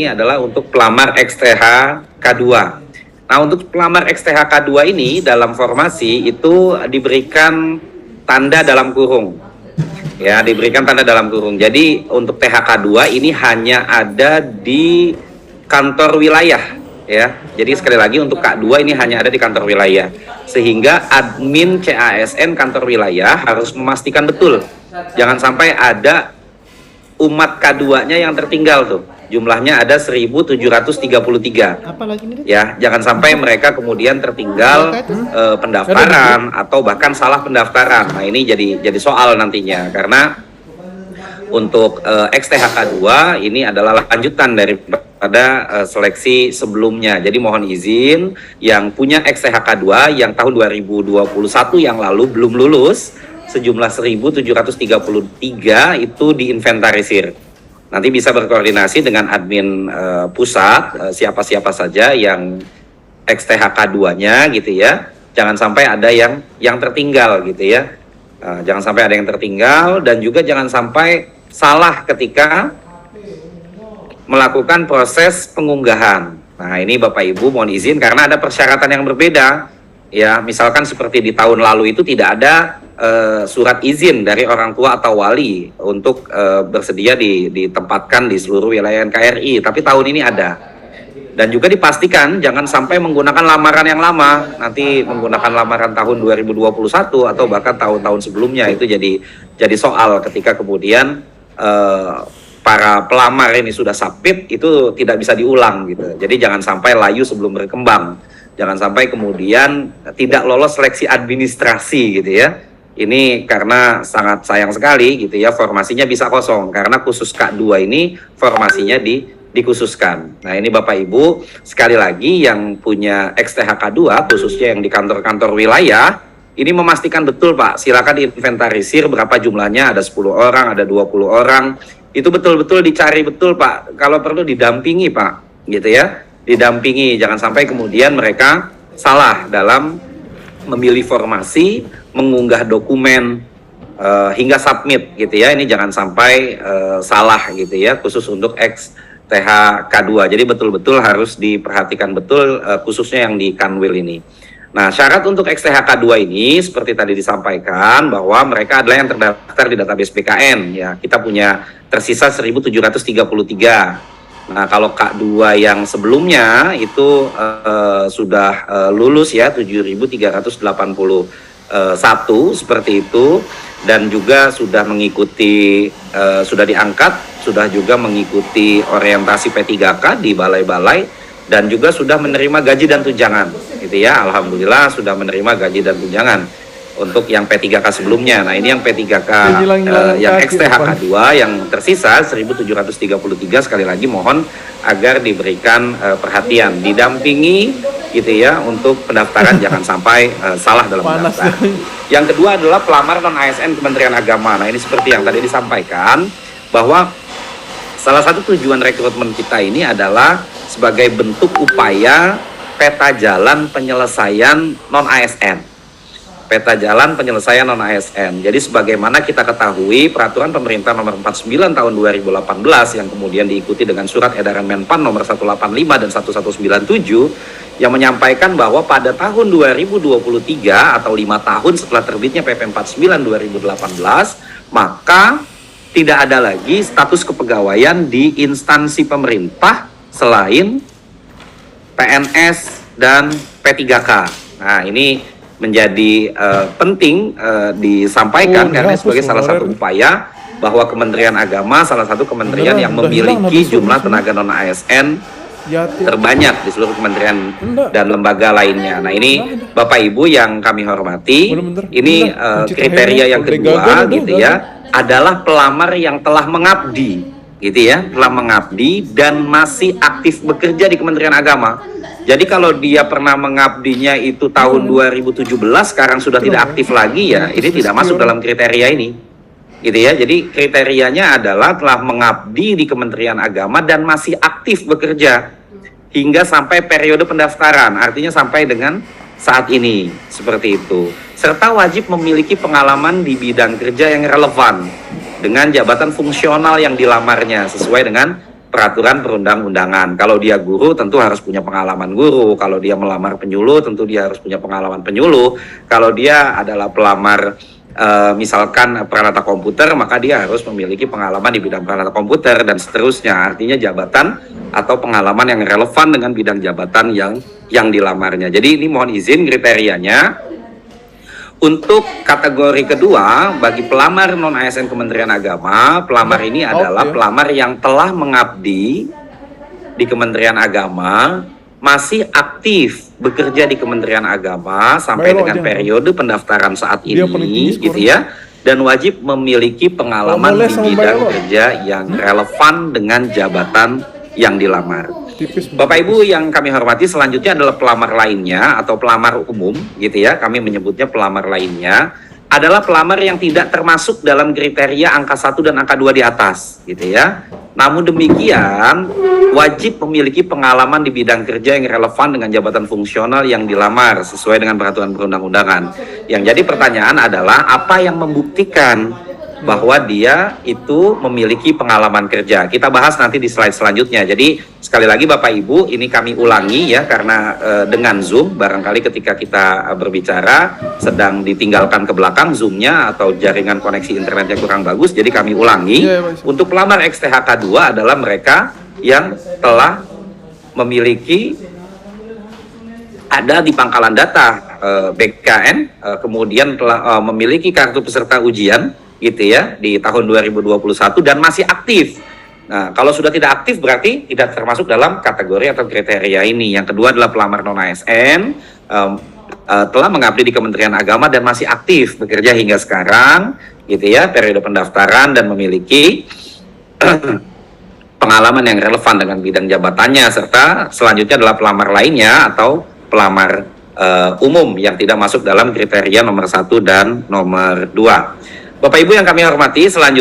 adalah untuk pelamar XTH K2. Nah, untuk pelamar XTH K2 ini dalam formasi itu diberikan tanda dalam kurung. Ya, diberikan tanda dalam kurung. Jadi untuk THK2 ini hanya ada di kantor wilayah, ya. Jadi sekali lagi untuk K2 ini hanya ada di kantor wilayah. Sehingga admin CASN kantor wilayah harus memastikan betul. Jangan sampai ada umat K2-nya yang tertinggal tuh. Jumlahnya ada 1.733. Apalagi ini? Ya, jangan sampai mereka kemudian tertinggal pendaftaran atau bahkan salah pendaftaran. Nah, ini jadi soal nantinya karena untuk XTHK 2 ini adalah lanjutan daripada seleksi sebelumnya. Jadi mohon izin yang punya XTHK 2 yang tahun 2021 yang lalu belum lulus sejumlah 1.733 itu diinventarisir. Nanti bisa berkoordinasi dengan admin pusat, siapa-siapa saja yang XTHK 2-nya gitu ya. Jangan sampai ada yang tertinggal gitu ya. Jangan sampai ada yang tertinggal dan juga jangan sampai salah ketika melakukan proses pengunggahan. Nah, ini Bapak Ibu mohon izin karena ada persyaratan yang berbeda. Ya, misalkan seperti di tahun lalu itu tidak ada surat izin dari orang tua atau wali untuk bersedia ditempatkan di seluruh wilayah NKRI, tapi tahun ini ada. Dan juga dipastikan jangan sampai menggunakan lamaran yang lama, nanti menggunakan lamaran tahun 2021 atau bahkan tahun-tahun sebelumnya. Itu jadi soal ketika kemudian para pelamar ini sudah submit itu tidak bisa diulang gitu. Jadi jangan sampai layu sebelum berkembang. Jangan sampai kemudian tidak lolos seleksi administrasi gitu ya. Ini karena sangat sayang sekali gitu ya, formasinya bisa kosong karena khusus K2 ini formasinya dikhususkan. Nah, ini Bapak Ibu sekali lagi yang punya XTHK 2 khususnya yang di kantor-kantor wilayah ini memastikan betul Pak, silakan diinventarisir berapa jumlahnya, ada 10 orang, ada 20 orang. Itu betul-betul dicari betul Pak, kalau perlu didampingi Pak gitu ya. Didampingi, jangan sampai kemudian mereka salah dalam memilih formasi, mengunggah dokumen hingga submit gitu ya. Ini jangan sampai salah gitu ya, khusus untuk XTHK2. Jadi betul-betul harus diperhatikan betul khususnya yang di Kanwil ini. Nah, syarat untuk XTHK2 ini seperti tadi disampaikan bahwa mereka adalah yang terdaftar di database BKN ya. Kita punya tersisa 1.733. Nah, kalau K2 yang sebelumnya itu sudah lulus ya 7.381 seperti itu, dan juga sudah mengikuti sudah diangkat, sudah juga mengikuti orientasi P3K di balai-balai dan juga sudah menerima gaji dan tunjangan gitu ya. Alhamdulillah sudah menerima gaji dan tunjangan untuk yang P3K sebelumnya. Nah, ini yang P3K yang XTHK 2 yang tersisa 1.733 sekali lagi mohon agar diberikan perhatian, didampingi gitu ya untuk pendaftaran jangan sampai salah dalam pendaftaran. Yang kedua adalah pelamar non ASN Kementerian Agama. Nah, ini seperti yang tadi disampaikan bahwa salah satu tujuan rekrutmen kita ini adalah sebagai bentuk upaya peta jalan penyelesaian non ASN. Peta jalan penyelesaian non-ASN. Jadi sebagaimana kita ketahui peraturan pemerintah nomor 49 tahun 2018 yang kemudian diikuti dengan surat edaran Menpan nomor 185 dan 1197 yang menyampaikan bahwa pada tahun 2023 atau 5 tahun setelah terbitnya PP 49 2018 maka tidak ada lagi status kepegawaian di instansi pemerintah selain PNS dan P3K. Nah, ini menjadi penting disampaikan karena sebagai salah satu upaya bahwa Kementerian Agama salah satu kementerian yang memiliki jumlah tenaga non ASN terbanyak di seluruh kementerian dan lembaga lainnya. Nah, ini Bapak Ibu yang kami hormati, ini kriteria yang kedua gitu ya adalah pelamar yang telah mengabdi gitu ya, telah mengabdi dan masih aktif bekerja di Kementerian Agama. Jadi kalau dia pernah mengabdinya itu tahun 2017, sekarang sudah tidak aktif lagi ya, ini tidak masuk dalam kriteria ini. Gitu ya. Jadi kriterianya adalah telah mengabdi di Kementerian Agama dan masih aktif bekerja hingga sampai periode pendaftaran, artinya sampai dengan saat ini, seperti itu. Serta wajib memiliki pengalaman di bidang kerja yang relevan dengan jabatan fungsional yang dilamarnya sesuai dengan peraturan perundang-undangan. Kalau dia guru tentu harus punya pengalaman guru, kalau dia melamar penyuluh tentu dia harus punya pengalaman penyuluh, kalau dia adalah pelamar misalkan peralatan komputer maka dia harus memiliki pengalaman di bidang peralatan komputer dan seterusnya. Artinya jabatan atau pengalaman yang relevan dengan bidang jabatan yang dilamarnya. Jadi ini mohon izin kriterianya. Untuk kategori kedua, bagi pelamar non-ASN Kementerian Agama, pelamar ini adalah pelamar yang telah mengabdi di Kementerian Agama, masih aktif bekerja di Kementerian Agama sampai dengan periode pendaftaran saat ini, gitu ya, dan wajib memiliki pengalaman di bidang kerja yang relevan dengan jabatan yang dilamar. Bapak Ibu yang kami hormati, selanjutnya adalah pelamar lainnya atau pelamar umum, gitu ya. Kami menyebutnya pelamar lainnya adalah pelamar yang tidak termasuk dalam kriteria angka 1 dan angka 2 di atas, gitu ya. Namun demikian, wajib memiliki pengalaman di bidang kerja yang relevan dengan jabatan fungsional yang dilamar sesuai dengan peraturan perundang-undangan. Yang jadi pertanyaan adalah apa yang membuktikan bahwa dia itu memiliki pengalaman kerja. Kita bahas nanti di slide selanjutnya. Jadi sekali lagi Bapak Ibu, ini kami ulangi ya, karena dengan Zoom barangkali ketika kita berbicara sedang ditinggalkan ke belakang Zoom-nya atau jaringan koneksi internetnya kurang bagus, jadi kami ulangi. Untuk pelamar XTHK 2 adalah mereka yang telah memiliki ada di pangkalan data BKN, kemudian telah memiliki kartu peserta ujian gitu ya di tahun 2021 dan masih aktif. Nah, kalau sudah tidak aktif berarti tidak termasuk dalam kategori atau kriteria ini. Yang kedua adalah pelamar non-ASN telah mengabdi di Kementerian Agama dan masih aktif bekerja hingga sekarang gitu ya, periode pendaftaran dan memiliki pengalaman yang relevan dengan bidang jabatannya, serta selanjutnya adalah pelamar lainnya atau pelamar umum yang tidak masuk dalam kriteria nomor 1 dan nomor 2. Bapak Ibu yang kami hormati, selanjutnya